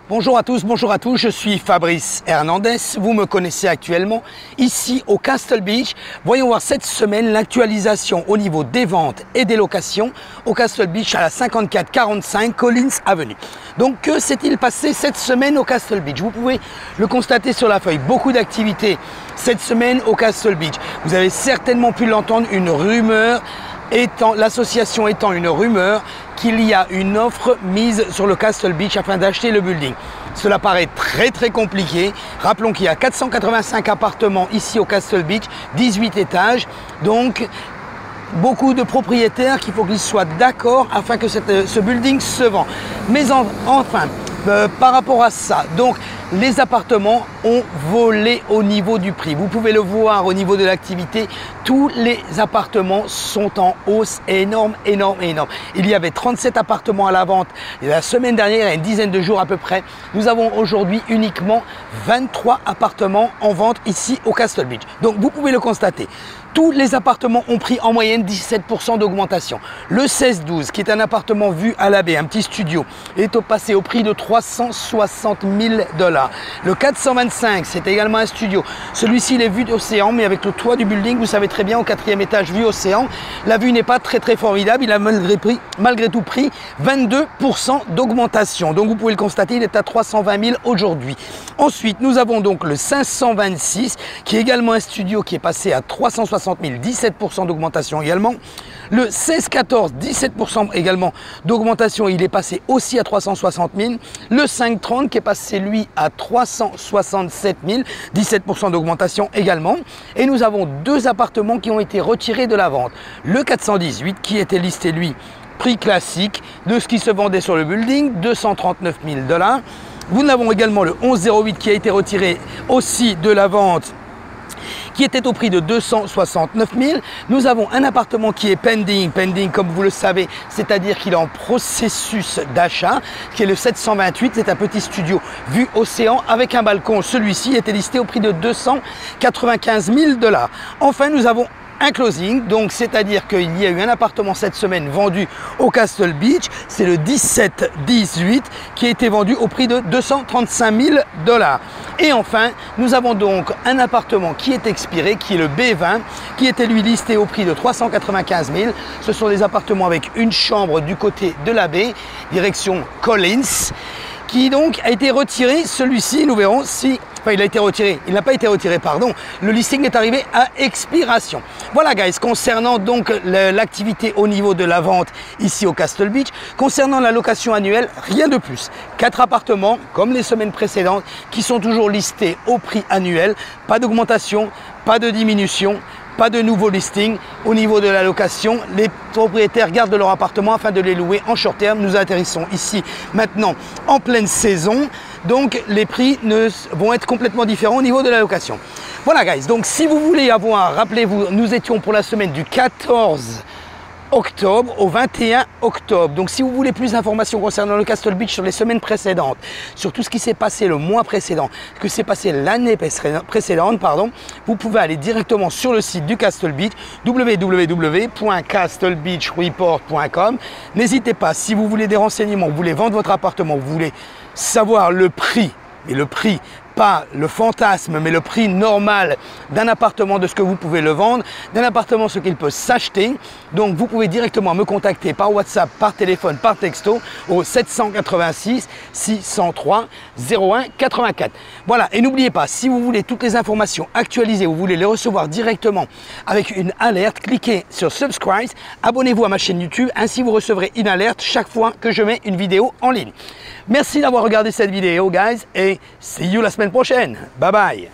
Bonjour à tous, je suis Fabrice Hernandez, vous me connaissez actuellement ici au Castle Beach. Voyons voir cette semaine l'actualisation au niveau des ventes et des locations au Castle Beach à la 5445 Collins Avenue. Donc que s'est-il passé cette semaine au Castle Beach? Vous pouvez le constater sur la feuille, beaucoup d'activités cette semaine au Castle Beach. Vous avez certainement pu l'entendre, une rumeur, l'association étant une rumeur qu'il y a une offre mise sur le Castle Beach afin d'acheter le building. Cela paraît très compliqué. Rappelons qu'il y a 485 appartements ici au Castle Beach, 18 étages. Donc, beaucoup de propriétaires qu'il faut qu'ils soient d'accord afin que ce building se vend. Mais enfin, par rapport à ça, donc les appartements ont volé au niveau du prix. Vous pouvez le voir au niveau de l'activité, tous les appartements sont en hausse énorme. Il y avait 37 appartements à la vente la semaine dernière, il y a une dizaine de jours à peu près. Nous avons aujourd'hui uniquement 23 appartements en vente ici au Castle Beach. Donc vous pouvez le constater. Tous les appartements ont pris en moyenne 17% d'augmentation. Le 16-12, qui est un appartement vu à la baie, un petit studio, est passé au prix de 360 000 $. Le 425, c'est également un studio. Celui-ci, il est vue d'océan, mais avec le toit du building, vous savez très bien, au 4e étage, vue océan. La vue n'est pas très formidable. Il a malgré tout pris 22% d'augmentation. Donc vous pouvez le constater, il est à 320 000 aujourd'hui. Ensuite, nous avons donc le 526, qui est également un studio qui est passé à 360 000, 17% d'augmentation également. Le 16-14, 17% également d'augmentation, il est passé aussi à 360 000. Le 5-30 qui est passé lui à 367 000, 17% d'augmentation également. Et nous avons deux appartements qui ont été retirés de la vente. Le 418 qui était listé lui, prix classique de ce qui se vendait sur le building, 239 000 $. Nous avons également le 1108 qui a été retiré aussi de la vente, qui était au prix de 269 000. Nous avons un appartement qui est pending comme vous le savez, c'est-à-dire qu'il est en processus d'achat, qui est le 728, c'est un petit studio vue océan avec un balcon. Celui-ci était listé au prix de 295 000 $. Enfin, nous avons un closing, donc c'est-à-dire qu'il y a eu un appartement cette semaine vendu au Castle Beach, c'est le 17-18 qui a été vendu au prix de 235 000 $. Et enfin, nous avons donc un appartement qui est expiré, qui est le B20, qui était lui listé au prix de 395 000. Ce sont des appartements avec une chambre du côté de la baie, direction Collins, qui donc a été retiré. Celui-ci, nous verrons si... Enfin, il a été retiré, il n'a pas été retiré, pardon. Le listing est arrivé à expiration. Voilà, guys, concernant donc l'activité au niveau de la vente ici au Castle Beach. Concernant la location annuelle, rien de plus. 4 appartements, comme les semaines précédentes, qui sont toujours listés au prix annuel. Pas d'augmentation, pas de diminution. Pas de nouveau listing. Au niveau de la location, les propriétaires gardent leur appartement afin de les louer en short terme. Nous atterrissons ici maintenant en pleine saison. Donc les prix vont être complètement différents au niveau de la location. Voilà guys, donc si vous voulez avoir, rappelez-vous, nous étions pour la semaine du 14 octobre au 21 octobre. Donc si vous voulez plus d'informations concernant le Castle Beach sur les semaines précédentes, sur tout ce qui s'est passé le mois précédent, ce qui s'est passé l'année précédente, pardon, vous pouvez aller directement sur le site du Castle Beach, www.castlebeachreport.com. N'hésitez pas, si vous voulez des renseignements, vous voulez vendre votre appartement, vous voulez savoir le prix, mais le prix, pas le fantasme, mais le prix normal d'un appartement, de ce que vous pouvez le vendre, d'un appartement, ce qu'il peut s'acheter. Donc vous pouvez directement me contacter par WhatsApp, par téléphone, par texto au 786 603 01 84. Voilà, et n'oubliez pas, si vous voulez toutes les informations actualisées, vous voulez les recevoir directement avec une alerte, cliquez sur Subscribe, abonnez-vous à ma chaîne YouTube, ainsi vous recevrez une alerte chaque fois que je mets une vidéo en ligne. Merci d'avoir regardé cette vidéo, guys, et see you la semaine prochaine. Bye bye.